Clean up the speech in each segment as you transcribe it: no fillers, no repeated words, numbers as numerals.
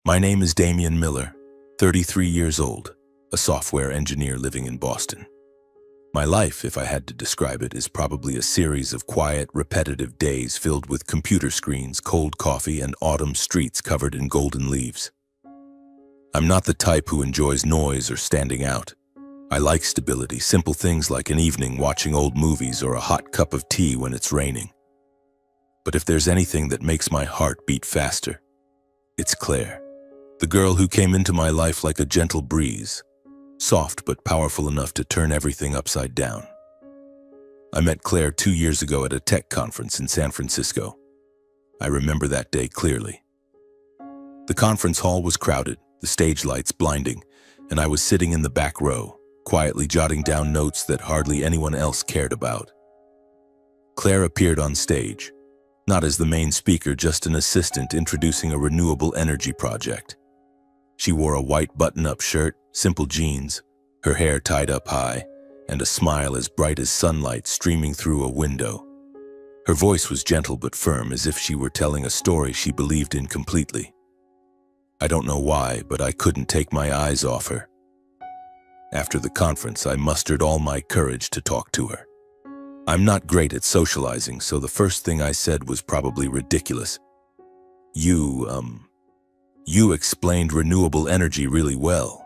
My name is Damian Miller, 33 years old, a software engineer living in Boston. My life, if I had to describe it, is probably a series of quiet, repetitive days filled with computer screens, cold coffee, and autumn streets covered in golden leaves. I'm not the type who enjoys noise or standing out. I like stability, simple things like an evening watching old movies or a hot cup of tea when it's raining. But if there's anything that makes my heart beat faster, it's Claire, the girl who came into my life like a gentle breeze, soft but powerful enough to turn everything upside down. I met Claire 2 years ago at a tech conference in San Francisco. I remember that day clearly. The conference hall was crowded, the stage lights blinding, and I was sitting in the back row, quietly jotting down notes that hardly anyone else cared about. Claire appeared on stage, not as the main speaker, just an assistant introducing a renewable energy project. She wore a white button-up shirt, simple jeans, her hair tied up high, and a smile as bright as sunlight streaming through a window. Her voice was gentle but firm, as if she were telling a story she believed in completely. I don't know why, but I couldn't take my eyes off her. After the conference, I mustered all my courage to talk to her. I'm not great at socializing, so the first thing I said was probably ridiculous. You explained renewable energy really well.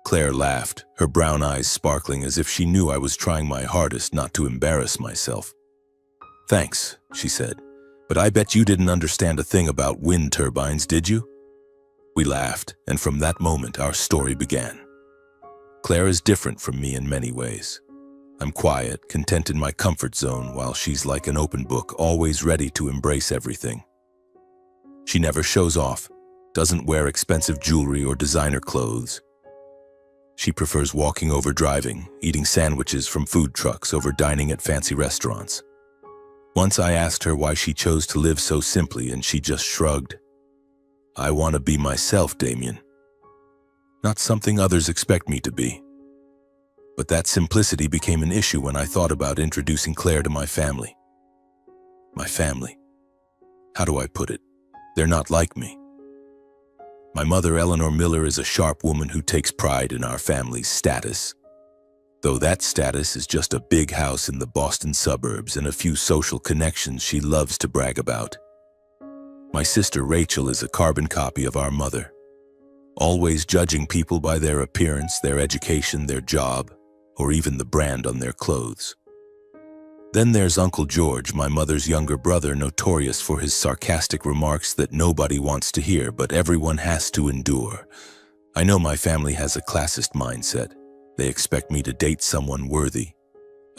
Claire laughed, her brown eyes sparkling as if she knew I was trying my hardest not to embarrass myself. Thanks, she said, but I bet you didn't understand a thing about wind turbines, did you? We laughed, and from that moment our story began. Claire is different from me in many ways. I'm quiet, content in my comfort zone, while she's like an open book, always ready to embrace everything. She never shows off, doesn't wear expensive jewelry or designer clothes. She prefers walking over driving, eating sandwiches from food trucks over dining at fancy restaurants. Once I asked her why she chose to live so simply, and she just shrugged. I want to be myself, Damian. Not something others expect me to be. But that simplicity became an issue when I thought about introducing Claire to my family. My family. How do I put it? They're not like me. My mother, Eleanor Miller, is a sharp woman who takes pride in our family's status. Though that status is just a big house in the Boston suburbs and a few social connections she loves to brag about. My sister Rachel is a carbon copy of our mother, always judging people by their appearance, their education, their job, or even the brand on their clothes. Then there's Uncle George, my mother's younger brother, notorious for his sarcastic remarks that nobody wants to hear, but everyone has to endure. I know my family has a classist mindset. They expect me to date someone worthy,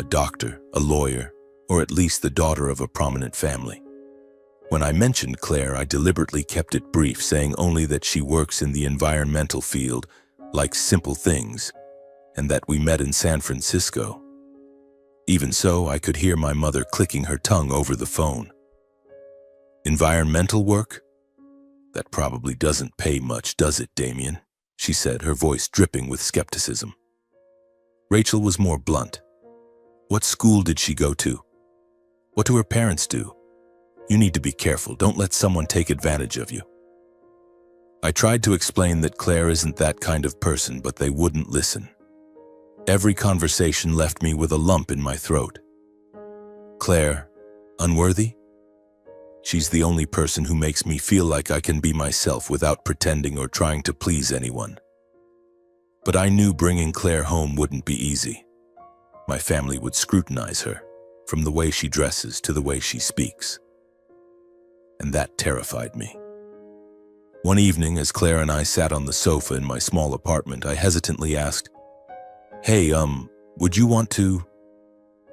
a doctor, a lawyer, or at least the daughter of a prominent family. When I mentioned Claire, I deliberately kept it brief, saying only that she works in the environmental field, likes simple things, and that we met in San Francisco. Even so, I could hear my mother clicking her tongue over the phone. Environmental work? That probably doesn't pay much, does it, Damian? She said, her voice dripping with skepticism. Rachel was more blunt. What school did she go to? What do her parents do? You need to be careful. Don't let someone take advantage of you. I tried to explain that Claire isn't that kind of person, but they wouldn't listen. Every conversation left me with a lump in my throat. Claire, unworthy? She's the only person who makes me feel like I can be myself without pretending or trying to please anyone. But I knew bringing Claire home wouldn't be easy. My family would scrutinize her, from the way she dresses to the way she speaks. And that terrified me. One evening, as Claire and I sat on the sofa in my small apartment, I hesitantly asked, "Hey, would you want to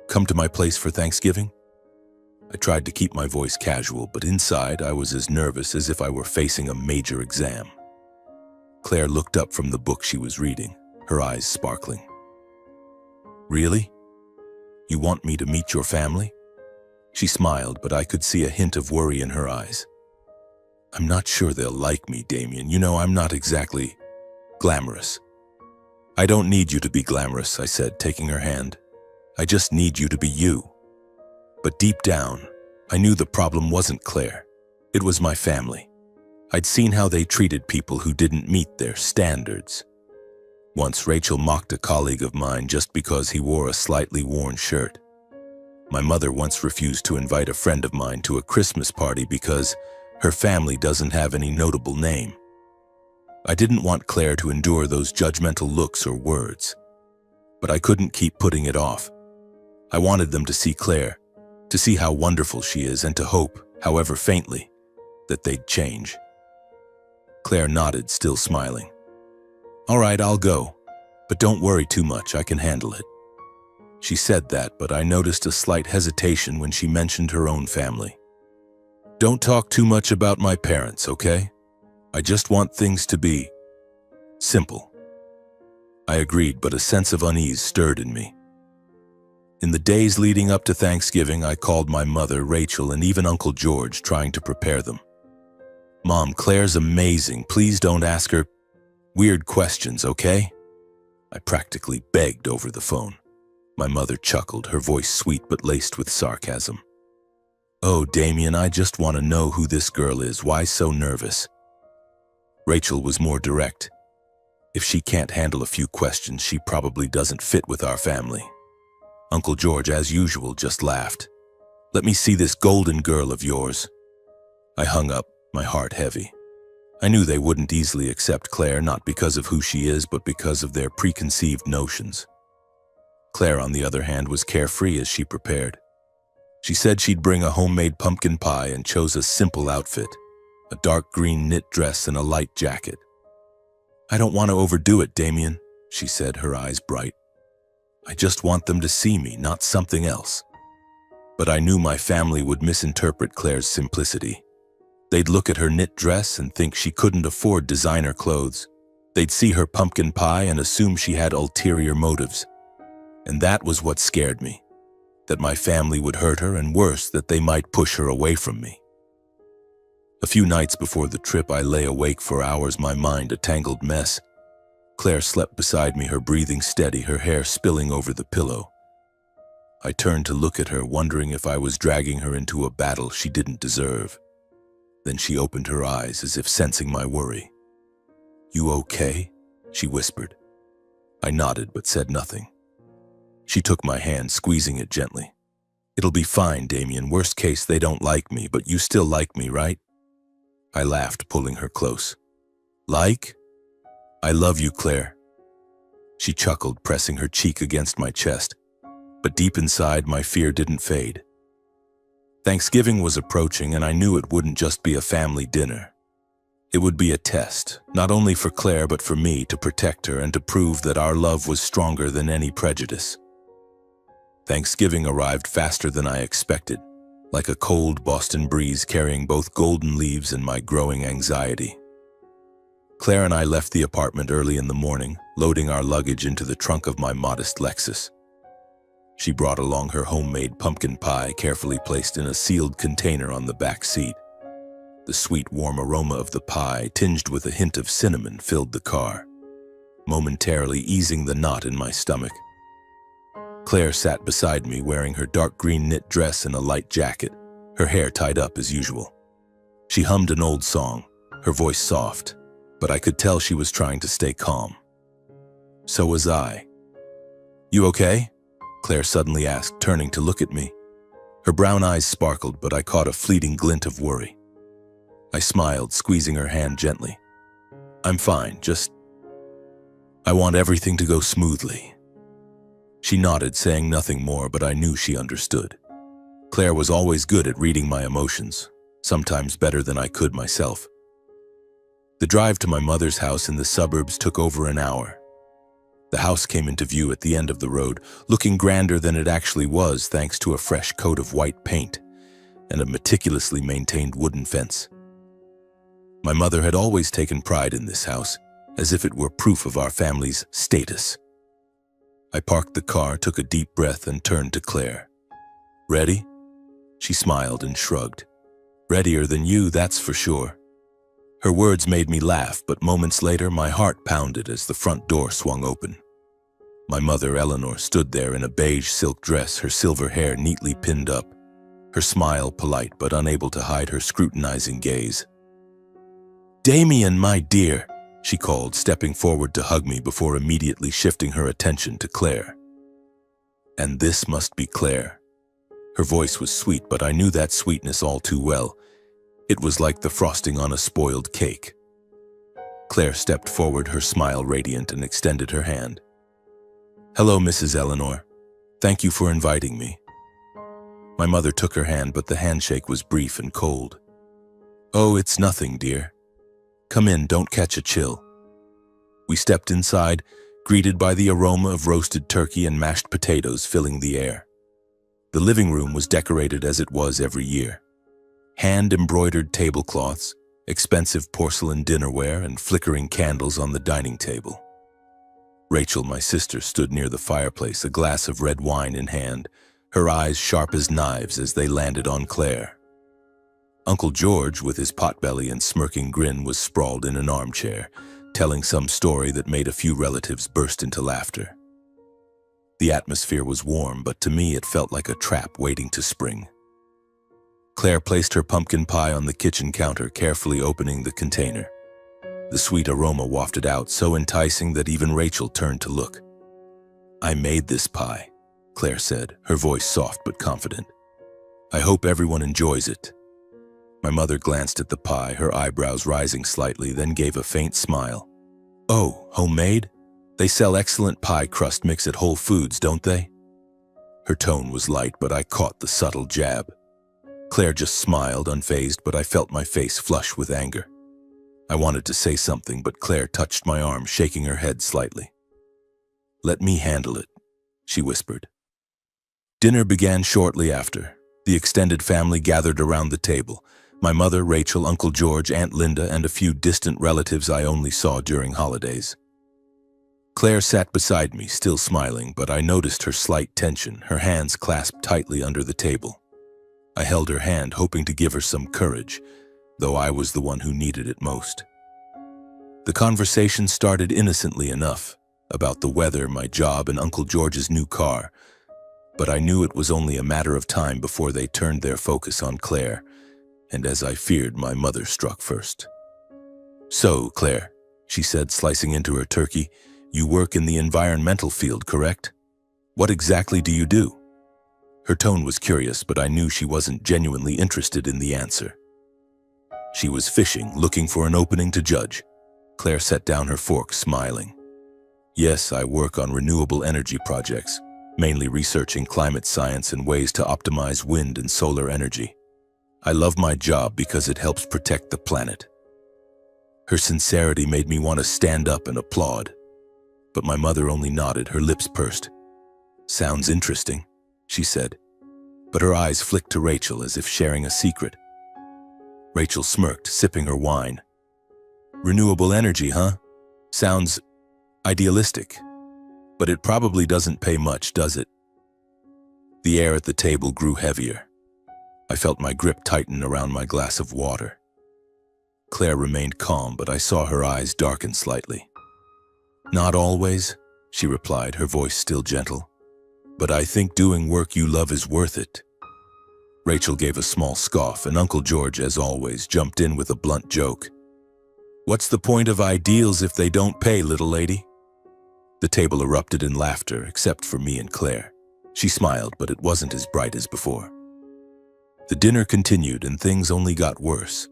come to my place for Thanksgiving?" I tried to keep my voice casual, but inside I was as nervous as if I were facing a major exam. Claire looked up from the book she was reading, her eyes sparkling. "Really? You want me to meet your family?" She smiled, but I could see a hint of worry in her eyes. "I'm not sure they'll like me, Damian. You know, I'm not exactly glamorous." "I don't need you to be glamorous," I said, taking her hand. "I just need you to be you." But deep down, I knew the problem wasn't Claire. It was my family. I'd seen how they treated people who didn't meet their standards. Once Rachel mocked a colleague of mine just because he wore a slightly worn shirt. My mother once refused to invite a friend of mine to a Christmas party because her family doesn't have any notable name. I didn't want Claire to endure those judgmental looks or words, but I couldn't keep putting it off. I wanted them to see Claire, to see how wonderful she is, and to hope, however faintly, that they'd change. Claire nodded, still smiling. "All right, I'll go, but don't worry too much, I can handle it." She said that, but I noticed a slight hesitation when she mentioned her own family. "Don't talk too much about my parents, okay? I just want things to be simple." I agreed, but a sense of unease stirred in me. In the days leading up to Thanksgiving, I called my mother, Rachel, and even Uncle George, trying to prepare them. "Mom, Claire's amazing. Please don't ask her weird questions, okay?" I practically begged over the phone. My mother chuckled, her voice sweet but laced with sarcasm. "Oh, Damien, I just want to know who this girl is. Why so nervous?" Rachel was more direct. "If she can't handle a few questions, she probably doesn't fit with our family." Uncle George, as usual, just laughed. "Let me see this golden girl of yours." I hung up, my heart heavy. I knew they wouldn't easily accept Claire, not because of who she is, but because of their preconceived notions. Claire, on the other hand, was carefree as she prepared. She said she'd bring a homemade pumpkin pie and chose a simple outfit, a dark green knit dress and a light jacket. "I don't want to overdo it, Damien," she said, her eyes bright. "I just want them to see me, not something else." But I knew my family would misinterpret Claire's simplicity. They'd look at her knit dress and think she couldn't afford designer clothes. They'd see her pumpkin pie and assume she had ulterior motives. And that was what scared me, that my family would hurt her, and worse, that they might push her away from me. A few nights before the trip, I lay awake for hours, my mind a tangled mess. Claire slept beside me, her breathing steady, her hair spilling over the pillow. I turned to look at her, wondering if I was dragging her into a battle she didn't deserve. Then she opened her eyes, as if sensing my worry. "You okay?" she whispered. I nodded but said nothing. She took my hand, squeezing it gently. "It'll be fine, Damien. Worst case, they don't like me, but you still like me, right?" I laughed, pulling her close. "Like? I love you, Claire." She chuckled, pressing her cheek against my chest. But deep inside, my fear didn't fade. Thanksgiving was approaching, and I knew it wouldn't just be a family dinner. It would be a test, not only for Claire but for me, to protect her and to prove that our love was stronger than any prejudice. Thanksgiving arrived faster than I expected, like a cold Boston breeze carrying both golden leaves and my growing anxiety. Claire and I left the apartment early in the morning, loading our luggage into the trunk of my modest Lexus. She brought along her homemade pumpkin pie, carefully placed in a sealed container on the back seat. The sweet, warm aroma of the pie, tinged with a hint of cinnamon, filled the car, momentarily easing the knot in my stomach. Claire sat beside me, wearing her dark green knit dress and a light jacket, her hair tied up as usual. She hummed an old song, her voice soft, but I could tell she was trying to stay calm. So was I. "You okay?" Claire suddenly asked, turning to look at me. Her brown eyes sparkled, but I caught a fleeting glint of worry. I smiled, squeezing her hand gently. "I'm fine, just I want everything to go smoothly." She nodded, saying nothing more, but I knew she understood. Claire was always good at reading my emotions, sometimes better than I could myself. The drive to my mother's house in the suburbs took over an hour. The house came into view at the end of the road, looking grander than it actually was thanks to a fresh coat of white paint and a meticulously maintained wooden fence. My mother had always taken pride in this house, as if it were proof of our family's status. I parked the car, took a deep breath, and turned to Claire. "Ready?" She smiled and shrugged. "Readier than you, that's for sure." Her words made me laugh, but moments later my heart pounded as the front door swung open. My mother, Eleanor, stood there in a beige silk dress, her silver hair neatly pinned up, her smile polite but unable to hide her scrutinizing gaze. "Damien, my dear," she called, stepping forward to hug me before immediately shifting her attention to Claire. And this must be Claire. Her voice was sweet, but I knew that sweetness all too well. It was like the frosting on a spoiled cake. Claire stepped forward, her smile radiant, and extended her hand. "Hello, Mrs. Eleanor. Thank you for inviting me." My mother took her hand, but the handshake was brief and cold. "Oh, it's nothing, dear. Come in, don't catch a chill." We stepped inside, greeted by the aroma of roasted turkey and mashed potatoes filling the air. The living room was decorated as it was every year. Hand-embroidered tablecloths, expensive porcelain dinnerware, and flickering candles on the dining table. Rachel, my sister, stood near the fireplace, a glass of red wine in hand, her eyes sharp as knives as they landed on Claire. Uncle George, with his potbelly and smirking grin, was sprawled in an armchair, telling some story that made a few relatives burst into laughter. The atmosphere was warm, but to me it felt like a trap waiting to spring. Claire placed her pumpkin pie on the kitchen counter, carefully opening the container. The sweet aroma wafted out, so enticing that even Rachel turned to look. "I made this pie," Claire said, her voice soft but confident. "I hope everyone enjoys it." My mother glanced at the pie, her eyebrows rising slightly, then gave a faint smile. "Oh, homemade? They sell excellent pie crust mix at Whole Foods, don't they?" Her tone was light, but I caught the subtle jab. Claire just smiled, unfazed, but I felt my face flush with anger. I wanted to say something, but Claire touched my arm, shaking her head slightly. "Let me handle it," she whispered. Dinner began shortly after. The extended family gathered around the table. My mother, Rachel, Uncle George, Aunt Linda, and a few distant relatives I only saw during holidays. Claire sat beside me, still smiling, but I noticed her slight tension, her hands clasped tightly under the table. I held her hand, hoping to give her some courage, though I was the one who needed it most. The conversation started innocently enough, about the weather, my job, and Uncle George's new car, but I knew it was only a matter of time before they turned their focus on Claire, and as I feared, my mother struck first. "So, Claire," she said, slicing into her turkey, "you work in the environmental field, correct? What exactly do you do?" Her tone was curious, but I knew she wasn't genuinely interested in the answer. She was fishing, looking for an opening to judge. Claire set down her fork, smiling. "Yes, I work on renewable energy projects, mainly researching climate science and ways to optimize wind and solar energy. I love my job because it helps protect the planet." Her sincerity made me want to stand up and applaud, but my mother only nodded, her lips pursed. "Sounds interesting," she said, but her eyes flicked to Rachel as if sharing a secret. Rachel smirked, sipping her wine. "Renewable energy, huh? Sounds idealistic, but it probably doesn't pay much, does it?" The air at the table grew heavier. I felt my grip tighten around my glass of water. Claire remained calm, but I saw her eyes darken slightly. "Not always," she replied, her voice still gentle. "But I think doing work you love is worth it." Rachel gave a small scoff, and Uncle George, as always, jumped in with a blunt joke. "What's the point of ideals if they don't pay, little lady?" The table erupted in laughter, except for me and Claire. She smiled, but it wasn't as bright as before. The dinner continued, and things only got worse.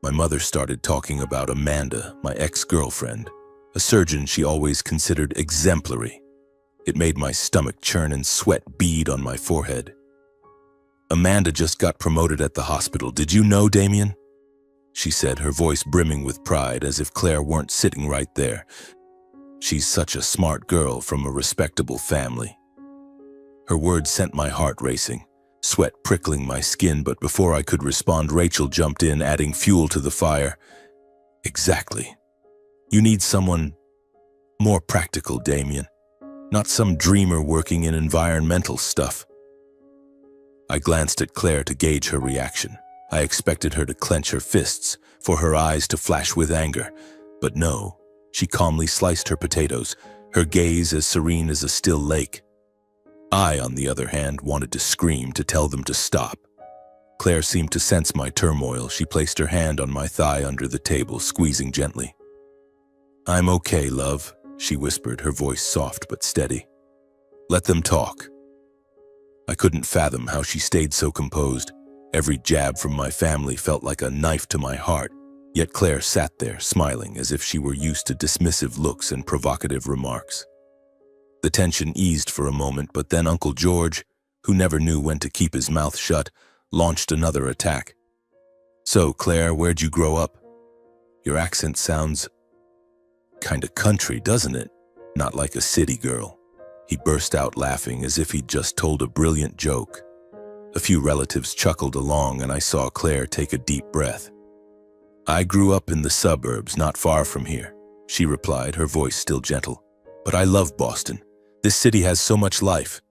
My mother started talking about Amanda, my ex-girlfriend, a surgeon she always considered exemplary. It made my stomach churn and sweat bead on my forehead. "Amanda just got promoted at the hospital. Did you know, Damien?" she said, her voice brimming with pride, as if Claire weren't sitting right there. "She's such a smart girl from a respectable family." Her words sent my heart racing, sweat prickling my skin, but before I could respond, Rachel jumped in, adding fuel to the fire. "Exactly. You need someone more practical, Damien. Not some dreamer working in environmental stuff." I glanced at Claire to gauge her reaction. I expected her to clench her fists, for her eyes to flash with anger. But no, she calmly sliced her potatoes, her gaze as serene as a still lake. I, on the other hand, wanted to scream, to tell them to stop. Claire seemed to sense my turmoil. She placed her hand on my thigh under the table, squeezing gently. "I'm okay, love," she whispered, her voice soft but steady. "Let them talk." I couldn't fathom how she stayed so composed. Every jab from my family felt like a knife to my heart, yet Claire sat there, smiling as if she were used to dismissive looks and provocative remarks. The tension eased for a moment, but then Uncle George, who never knew when to keep his mouth shut, launched another attack. "So, Claire, where'd you grow up? Your accent sounds kinda country, doesn't it? Not like a city girl." He burst out laughing as if he'd just told a brilliant joke. A few relatives chuckled along, and I saw Claire take a deep breath. "I grew up in the suburbs, not far from here," she replied, her voice still gentle. "But I love Boston. This city has so much life."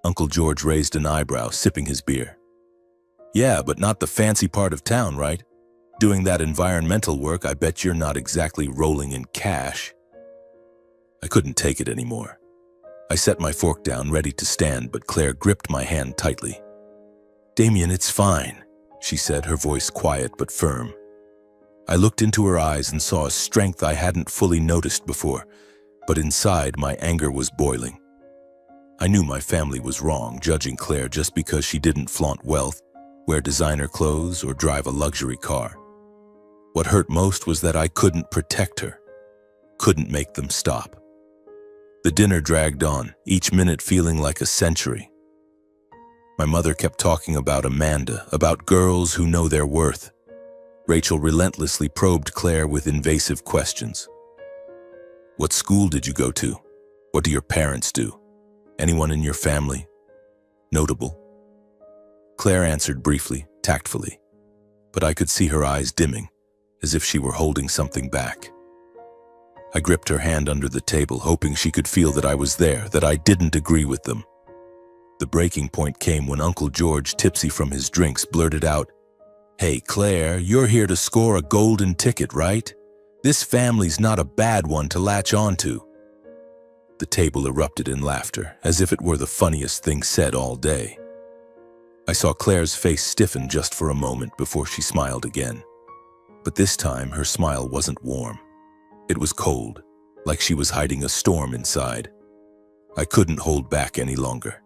Uncle George raised an eyebrow, sipping his beer. "Yeah, but not the fancy part of town, right? Doing that environmental work, I bet you're not exactly rolling in cash." I couldn't take it anymore. I set my fork down, ready to stand, but Claire gripped my hand tightly. "Damien, it's fine," she said, her voice quiet but firm. I looked into her eyes and saw a strength I hadn't fully noticed before, but inside my anger was boiling. I knew my family was wrong, judging Claire just because she didn't flaunt wealth, wear designer clothes, or drive a luxury car. What hurt most was that I couldn't protect her, couldn't make them stop. The dinner dragged on, each minute feeling like a century. My mother kept talking about Amanda, about girls who know their worth. Rachel relentlessly probed Claire with invasive questions. "What school did you go to? What do your parents do? Anyone in your family notable?" Claire answered briefly, tactfully, but I could see her eyes dimming, as if she were holding something back. I gripped her hand under the table, hoping she could feel that I was there, that I didn't agree with them. The breaking point came when Uncle George, tipsy from his drinks, blurted out, "Hey, Claire, you're here to score a golden ticket, right? This family's not a bad one to latch onto." The table erupted in laughter, as if it were the funniest thing said all day. I saw Claire's face stiffen just for a moment before she smiled again. But this time, her smile wasn't warm. It was cold, like she was hiding a storm inside. I couldn't hold back any longer.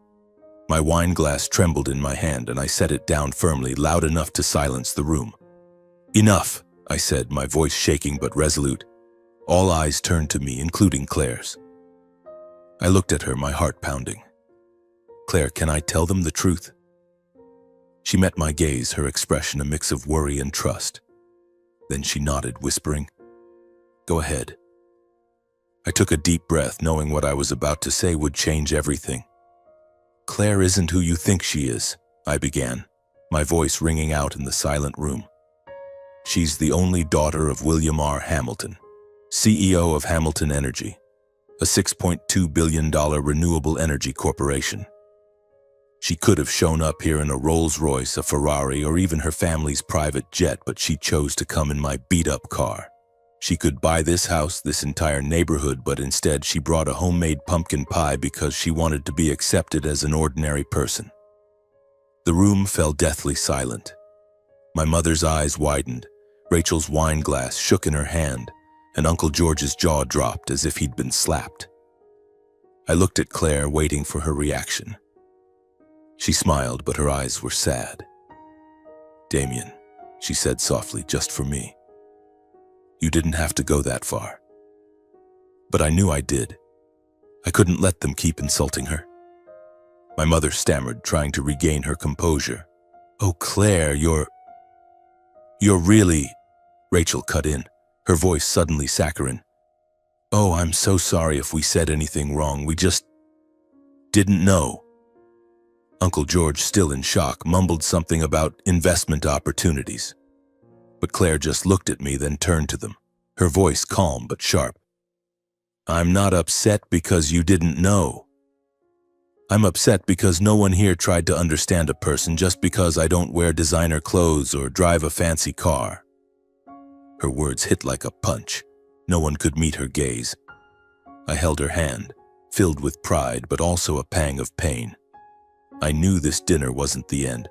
My wine glass trembled in my hand, and I set it down firmly, loud enough to silence the room. "Enough," I said, my voice shaking but resolute. All eyes turned to me, including Claire's. I looked at her, my heart pounding. "Claire, can I tell them the truth?" She met my gaze, her expression a mix of worry and trust. Then she nodded, whispering, "Go ahead." I took a deep breath, knowing what I was about to say would change everything. "Claire isn't who you think she is," I began, my voice ringing out in the silent room. "She's the only daughter of William R. Hamilton, CEO of Hamilton Energy, a $6.2 billion renewable energy corporation. She could have shown up here in a Rolls-Royce, a Ferrari, or even her family's private jet, but she chose to come in my beat-up car. She could buy this house, this entire neighborhood, but instead she brought a homemade pumpkin pie because she wanted to be accepted as an ordinary person." The room fell deathly silent. My mother's eyes widened, Rachel's wine glass shook in her hand, and Uncle George's jaw dropped as if he'd been slapped. I looked at Claire, waiting for her reaction. She smiled, but her eyes were sad. "Damien," she said softly, "just for me. You didn't have to go that far." But I knew I did. I couldn't let them keep insulting her. My mother stammered, trying to regain her composure. "Oh, Claire, you're really—" Rachel cut in, her voice suddenly saccharine. "Oh, I'm so sorry if we said anything wrong. We just didn't know." Uncle George, still in shock, mumbled something about investment opportunities. But Claire just looked at me, then turned to them, her voice calm but sharp. "I'm not upset because you didn't know. I'm upset because no one here tried to understand a person just because I don't wear designer clothes or drive a fancy car." Her words hit like a punch. No one could meet her gaze. I held her hand, filled with pride but also a pang of pain. I knew this dinner wasn't the end.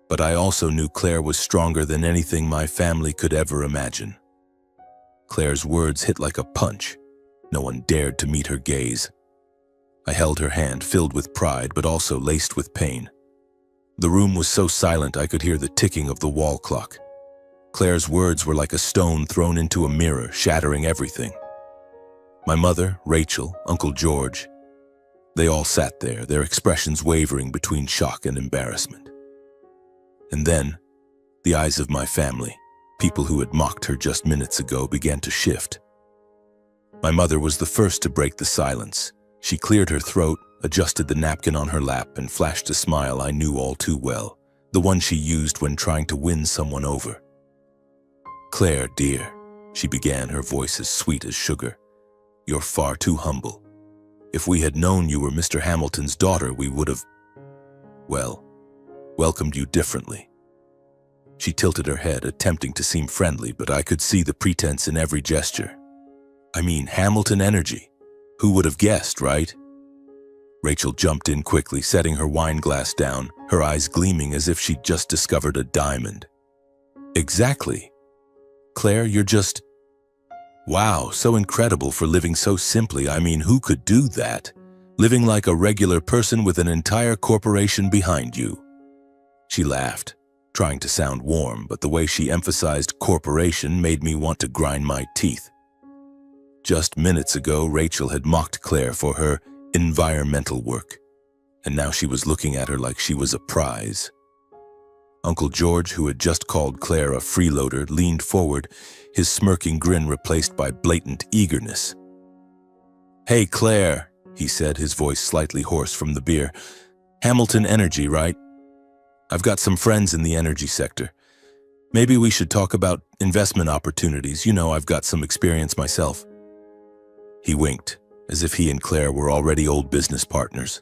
But I also knew Claire was stronger than anything my family could ever imagine. Claire's words hit like a punch. No one dared to meet her gaze. I held her hand, filled with pride, but also laced with pain. The room was so silent I could hear the ticking of the wall clock. Claire's words were like a stone thrown into a mirror, shattering everything. My mother, Rachel, Uncle George, they all sat there, their expressions wavering between shock and embarrassment. And then, the eyes of my family, people who had mocked her just minutes ago, began to shift. My mother was the first to break the silence. She cleared her throat, adjusted the napkin on her lap, and flashed a smile I knew all too well, the one she used when trying to win someone over. "Claire, dear," she began, her voice as sweet as sugar, "you're far too humble. If we had known you were Mr. Hamilton's daughter, we would have, well, welcomed you differently." She tilted her head, attempting to seem friendly, but I could see the pretense in every gesture. I mean, Hamilton energy. Who would have guessed, right? Rachel jumped in quickly, setting her wine glass down, her eyes gleaming as if she'd just discovered a diamond. "Exactly. Claire, you're just... wow, so incredible for living so simply. I mean, who could do that? Living like a regular person with an entire corporation behind you." She laughed, trying to sound warm, but the way she emphasized corporation made me want to grind my teeth. Just minutes ago, Rachel had mocked Claire for her environmental work, and now she was looking at her like she was a prize. Uncle George, who had just called Claire a freeloader, leaned forward, his smirking grin replaced by blatant eagerness. "Hey, Claire," he said, his voice slightly hoarse from the beer. "Hamilton Energy, right? I've got some friends in the energy sector. Maybe we should talk about investment opportunities. You know, I've got some experience myself." He winked, as if he and Claire were already old business partners.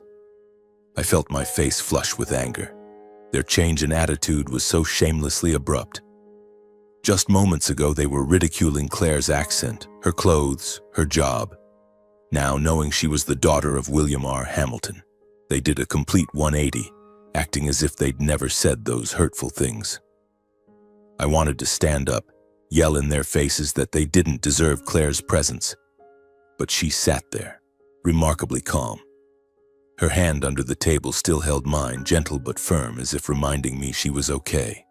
I felt my face flush with anger. Their change in attitude was so shamelessly abrupt. Just moments ago, they were ridiculing Claire's accent, her clothes, her job. Now, knowing she was the daughter of William R. Hamilton, they did a complete 180, acting as if they'd never said those hurtful things. I wanted to stand up, yell in their faces that they didn't deserve Claire's presence. But she sat there, remarkably calm. Her hand under the table still held mine, gentle but firm, as if reminding me she was okay.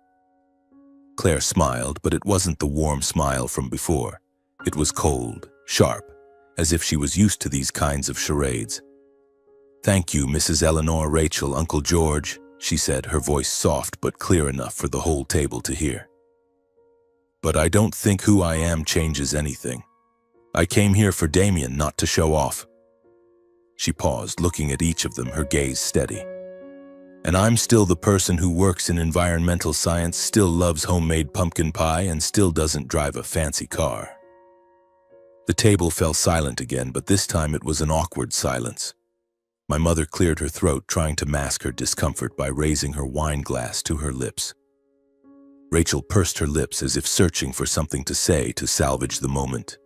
Claire smiled, but it wasn't the warm smile from before. It was cold, sharp, as if she was used to these kinds of charades. "Thank you, Mrs. Eleanor, Rachel, Uncle George," she said, her voice soft but clear enough for the whole table to hear. "But I don't think who I am changes anything. I came here for Damien, not to show off." She paused, looking at each of them, her gaze steady. "And I'm still the person who works in environmental science, still loves homemade pumpkin pie, and still doesn't drive a fancy car." The table fell silent again, but this time it was an awkward silence. My mother cleared her throat, trying to mask her discomfort by raising her wine glass to her lips. Rachel pursed her lips as if searching for something to say to salvage the moment.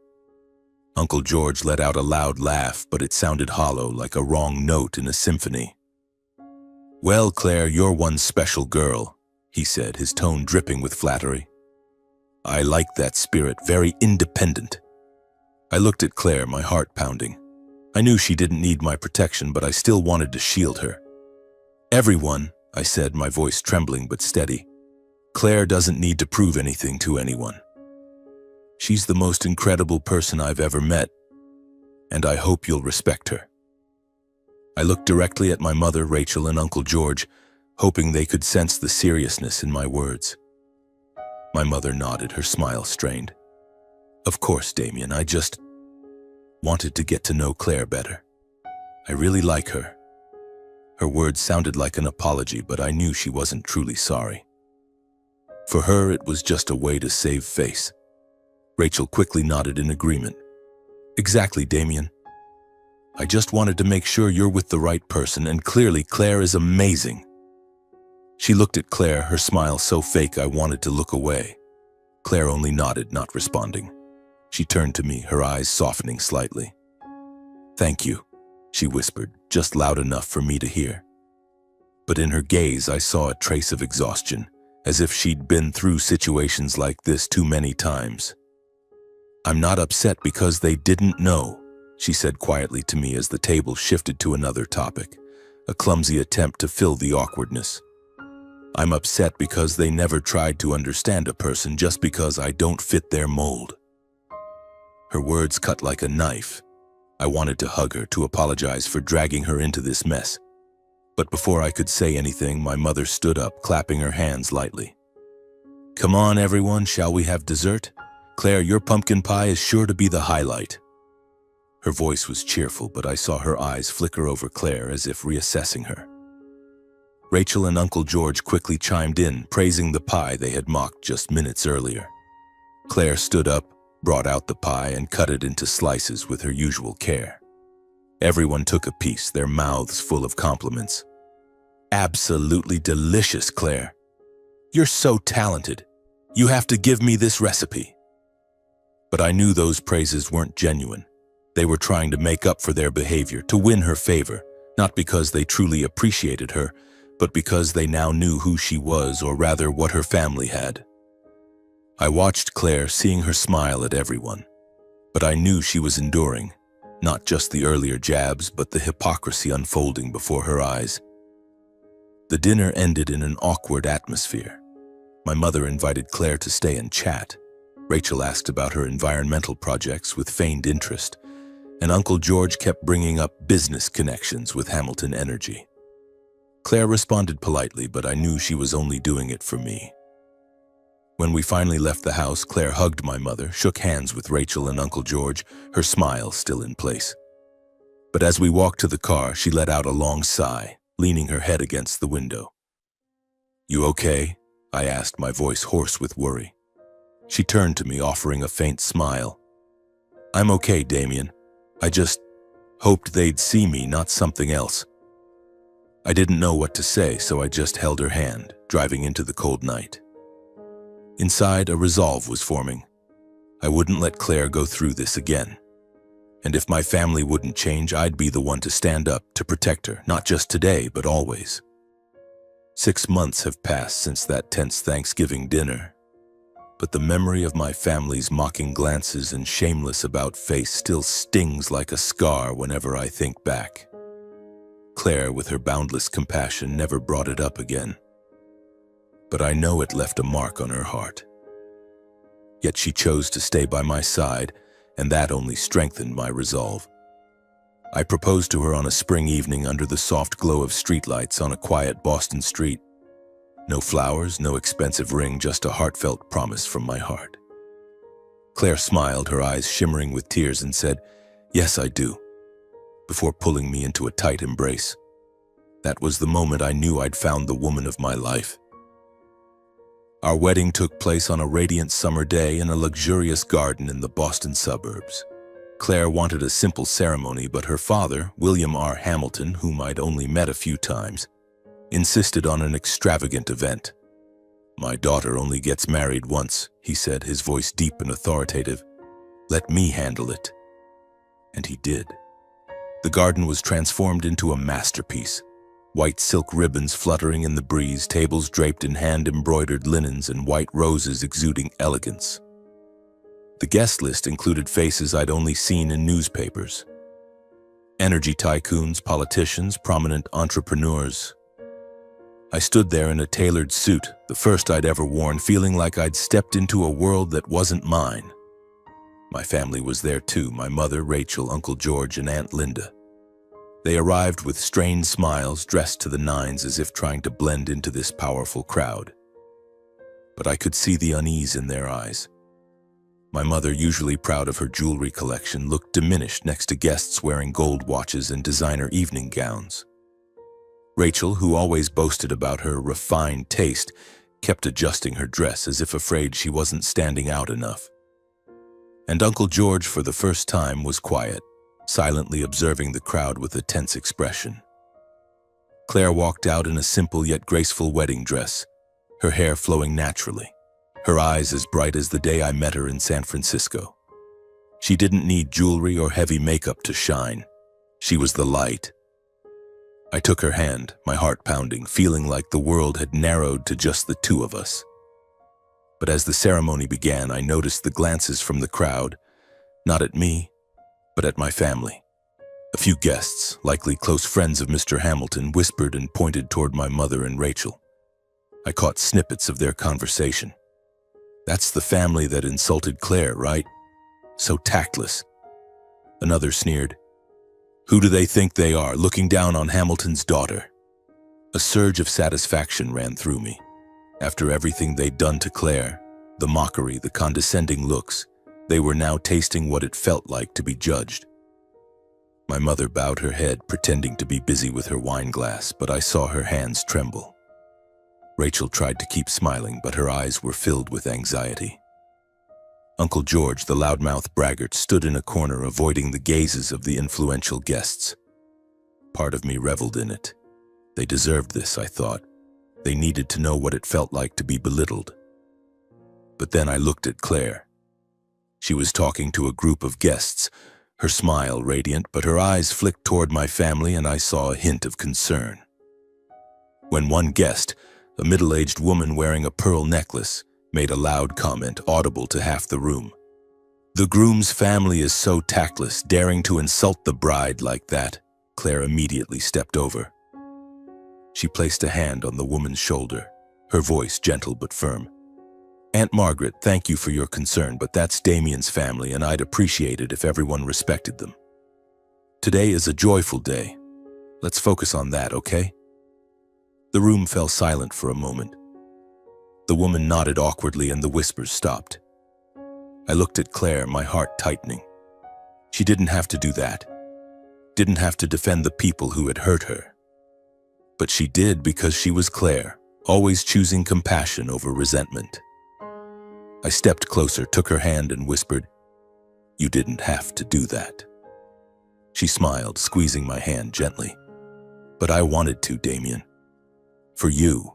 Uncle George let out a loud laugh, but it sounded hollow, like a wrong note in a symphony. "Well, Claire, you're one special girl," he said, his tone dripping with flattery. "I like that spirit, very independent." I looked at Claire, my heart pounding. I knew she didn't need my protection, but I still wanted to shield her. "Everyone," I said, my voice trembling but steady, "Claire doesn't need to prove anything to anyone. She's the most incredible person I've ever met, and I hope you'll respect her." I looked directly at my mother, Rachel, and Uncle George, hoping they could sense the seriousness in my words. My mother nodded, her smile strained. "Of course, Damien, I just wanted to get to know Claire better. I really like her." Her words sounded like an apology, but I knew she wasn't truly sorry. For her, it was just a way to save face. Rachel quickly nodded in agreement. "Exactly, Damien. I just wanted to make sure you're with the right person, and clearly Claire is amazing." She looked at Claire, her smile so fake I wanted to look away. Claire only nodded, not responding. She turned to me, her eyes softening slightly. "Thank you," she whispered, just loud enough for me to hear. but in her gaze I saw a trace of exhaustion, as if she'd been through situations like this too many times. "I'm not upset because they didn't know," she said quietly to me as the table shifted to another topic, a clumsy attempt to fill the awkwardness. "I'm upset because they never tried to understand a person just because I don't fit their mold." Her words cut like a knife. I wanted to hug her, to apologize for dragging her into this mess. But before I could say anything, my mother stood up, clapping her hands lightly. "Come on, everyone, shall we have dessert? Claire, your pumpkin pie is sure to be the highlight." Her voice was cheerful, but I saw her eyes flicker over Claire as if reassessing her. Rachel and Uncle George quickly chimed in, praising the pie they had mocked just minutes earlier. Claire stood up, brought out the pie, and cut it into slices with her usual care. Everyone took a piece, their mouths full of compliments. "Absolutely delicious, Claire. You're so talented. You have to give me this recipe." But I knew those praises weren't genuine. They were trying to make up for their behavior, to win her favor, not because they truly appreciated her, but because they now knew who she was, or rather what her family had. I watched Claire, seeing her smile at everyone, but I knew she was enduring, not just the earlier jabs, but the hypocrisy unfolding before her eyes. The dinner ended in an awkward atmosphere. My mother invited Claire to stay and chat. Rachel asked about her environmental projects with feigned interest, and Uncle George kept bringing up business connections with Hamilton Energy. Claire responded politely, but I knew she was only doing it for me. When we finally left the house, Claire hugged my mother, shook hands with Rachel and Uncle George, her smile still in place. But as we walked to the car, she let out a long sigh, leaning her head against the window. "You okay?" I asked, my voice hoarse with worry. She turned to me, offering a faint smile. "I'm okay, Damien. I just hoped they'd see me, not something else." I didn't know what to say, so I just held her hand, driving into the cold night. Inside, a resolve was forming. I wouldn't let Claire go through this again. And if my family wouldn't change, I'd be the one to stand up, to protect her, not just today, but always. 6 months have passed since that tense Thanksgiving dinner, but the memory of my family's mocking glances and shameless about-face still stings like a scar whenever I think back. Claire, with her boundless compassion, never brought it up again. But I know it left a mark on her heart. Yet she chose to stay by my side, and that only strengthened my resolve. I proposed to her on a spring evening under the soft glow of streetlights on a quiet Boston street. No flowers, no expensive ring, just a heartfelt promise from my heart. Claire smiled, her eyes shimmering with tears, and said, "Yes, I do," before pulling me into a tight embrace. That was the moment I knew I'd found the woman of my life. Our wedding took place on a radiant summer day in a luxurious garden in the Boston suburbs. Claire wanted a simple ceremony, but her father, William R. Hamilton, whom I'd only met a few times, insisted on an extravagant event. "My daughter only gets married once," he said, his voice deep and authoritative. "Let me handle it." And he did. The garden was transformed into a masterpiece. White silk ribbons fluttering in the breeze, tables draped in hand-embroidered linens, and white roses exuding elegance. The guest list included faces I'd only seen in newspapers. Energy tycoons, politicians, prominent entrepreneurs. I stood there in a tailored suit, the first I'd ever worn, feeling like I'd stepped into a world that wasn't mine. My family was there too, my mother, Rachel, Uncle George, and Aunt Linda. They arrived with strained smiles, dressed to the nines as if trying to blend into this powerful crowd. But I could see the unease in their eyes. My mother, usually proud of her jewelry collection, looked diminished next to guests wearing gold watches and designer evening gowns. Rachel, who always boasted about her refined taste, kept adjusting her dress as if afraid she wasn't standing out enough. And Uncle George, for the first time, was quiet, silently observing the crowd with a tense expression. Claire walked out in a simple yet graceful wedding dress, her hair flowing naturally, her eyes as bright as the day I met her in San Francisco. She didn't need jewelry or heavy makeup to shine. She was the light. I took her hand, my heart pounding, feeling like the world had narrowed to just the two of us. But as the ceremony began, I noticed the glances from the crowd, not at me, but at my family. A few guests, likely close friends of Mr. Hamilton, whispered and pointed toward my mother and Rachel. I caught snippets of their conversation. "That's the family that insulted Claire, right? So tactless." Another sneered. "Who do they think they are, looking down on Hamilton's daughter?" A surge of satisfaction ran through me. After everything they'd done to Claire, the mockery, the condescending looks, they were now tasting what it felt like to be judged. My mother bowed her head, pretending to be busy with her wine glass, but I saw her hands tremble. Rachel tried to keep smiling, but her eyes were filled with anxiety. Uncle George, the loudmouth braggart, stood in a corner, avoiding the gazes of the influential guests. Part of me reveled in it. They deserved this, I thought. They needed to know what it felt like to be belittled. But then I looked at Claire. She was talking to a group of guests, her smile radiant, but her eyes flicked toward my family, and I saw a hint of concern. When one guest, a middle-aged woman wearing a pearl necklace, made a loud comment audible to half the room. "The groom's family is so tactless, daring to insult the bride like that." Claire immediately stepped over. She placed a hand on the woman's shoulder, her voice gentle but firm. "Aunt Margaret, thank you for your concern, but that's Damien's family, and I'd appreciate it if everyone respected them. Today is a joyful day. Let's focus on that, okay?" The room fell silent for a moment. The woman nodded awkwardly and the whispers stopped. I looked at Claire, my heart tightening. She didn't have to do that. Didn't have to defend the people who had hurt her. But she did because she was Claire, always choosing compassion over resentment. I stepped closer, took her hand and whispered, "You didn't have to do that." She smiled, squeezing my hand gently. "But I wanted to, Damien. For you."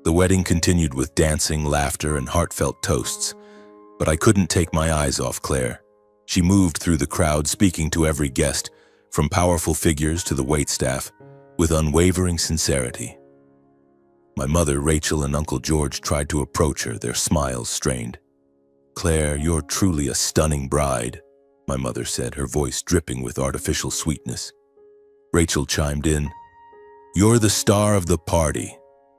The wedding continued with dancing, laughter, and heartfelt toasts, but I couldn't take my eyes off Claire. She moved through the crowd, speaking to every guest, from powerful figures to the waitstaff, with unwavering sincerity. My mother, Rachel, and Uncle George tried to approach her, their smiles strained. "Claire, you're truly a stunning bride," my mother said, her voice dripping with artificial sweetness. Rachel chimed in, "You're the star of the party,"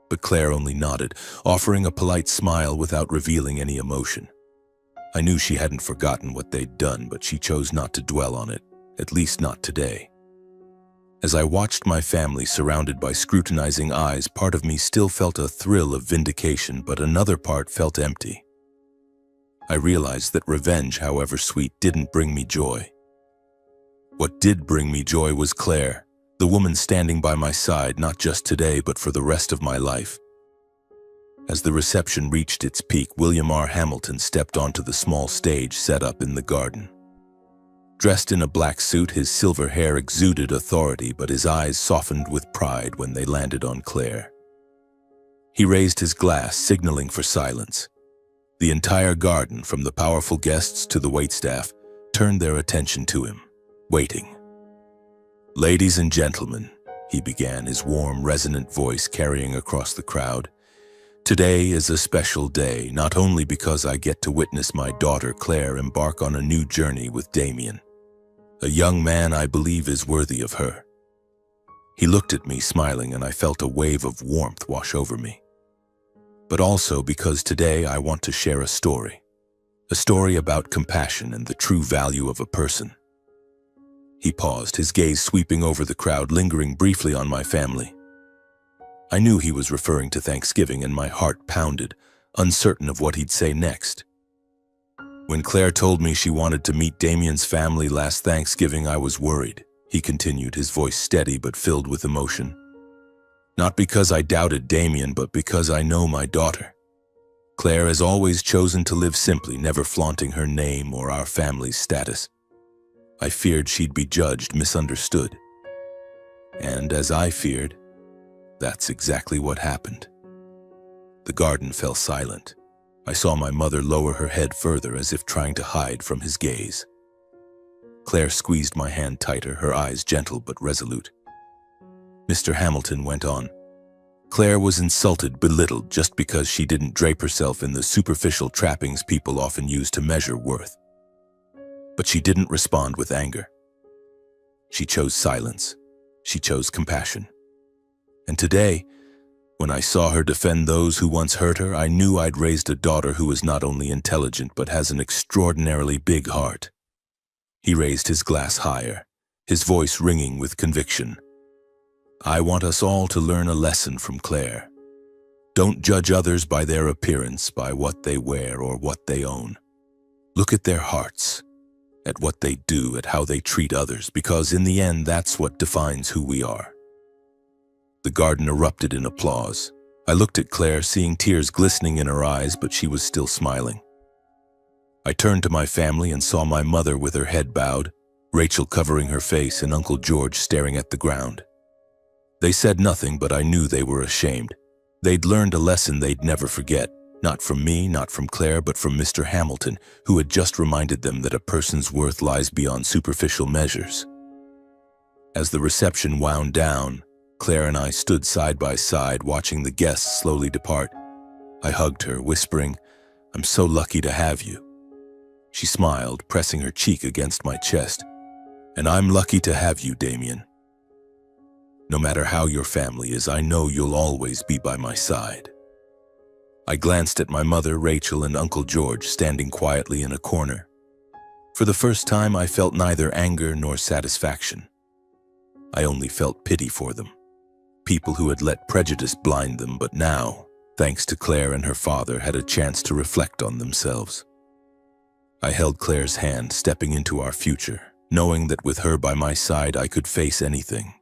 but Claire only nodded, offering a polite smile without revealing any emotion. I knew she hadn't forgotten what they'd done, but she chose not to dwell on it, at least not today. As I watched my family surrounded by scrutinizing eyes, part of me still felt a thrill of vindication, but another part felt empty. I realized that revenge, however sweet, didn't bring me joy. What did bring me joy was Claire, the woman standing by my side, not just today, but for the rest of my life. As the reception reached its peak, William R. Hamilton stepped onto the small stage set up in the garden. Dressed in a black suit, his silver hair exuded authority, but his eyes softened with pride when they landed on Claire. He raised his glass, signaling for silence. The entire garden, from the powerful guests to the waitstaff, turned their attention to him, waiting. "Ladies and gentlemen," he began, his warm, resonant voice carrying across the crowd. "Today is a special day, not only because I get to witness my daughter Claire embark on a new journey with Damien, a young man I believe is worthy of her." He looked at me, smiling, and I felt a wave of warmth wash over me. "But also because today I want to share a story about compassion and the true value of a person." He paused, his gaze sweeping over the crowd, lingering briefly on my family. I knew he was referring to Thanksgiving, and my heart pounded, uncertain of what he'd say next. "When Claire told me she wanted to meet Damien's family last Thanksgiving, I was worried," he continued, his voice steady but filled with emotion. "Not because I doubted Damien, but because I know my daughter. Claire has always chosen to live simply, never flaunting her name or our family's status. I feared she'd be judged, misunderstood. And as I feared, that's exactly what happened." The garden fell silent. I saw my mother lower her head further, as if trying to hide from his gaze. Claire squeezed my hand tighter, her eyes gentle but resolute. Mr. Hamilton went on. Claire was insulted, belittled, just because she didn't drape herself in the superficial trappings people often use to measure worth. But she didn't respond with anger. She chose silence. She chose compassion. And today, when I saw her defend those who once hurt her, I knew I'd raised a daughter who is not only intelligent but has an extraordinarily big heart. He raised his glass higher, his voice ringing with conviction. I want us all to learn a lesson from Claire. Don't judge others by their appearance, by what they wear or what they own. Look at their hearts, at what they do, at how they treat others, because in the end, that's what defines who we are. The garden erupted in applause. I looked at Claire, seeing tears glistening in her eyes, but she was still smiling. I turned to my family and saw my mother with her head bowed, Rachel covering her face, and Uncle George staring at the ground. They said nothing, but I knew they were ashamed. They'd learned a lesson they'd never forget, not from me, not from Claire, but from Mr. Hamilton, who had just reminded them that a person's worth lies beyond superficial measures. As the reception wound down, Claire and I stood side by side, watching the guests slowly depart. I hugged her, whispering, "I'm so lucky to have you." She smiled, pressing her cheek against my chest. "And I'm lucky to have you, Damien. No matter how your family is, I know you'll always be by my side." I glanced at my mother, Rachel, and Uncle George standing quietly in a corner. For the first time, I felt neither anger nor satisfaction. I only felt pity for them. People who had let prejudice blind them, but now, thanks to Claire and her father, had a chance to reflect on themselves. I held Claire's hand, stepping into our future, knowing that with her by my side I could face anything.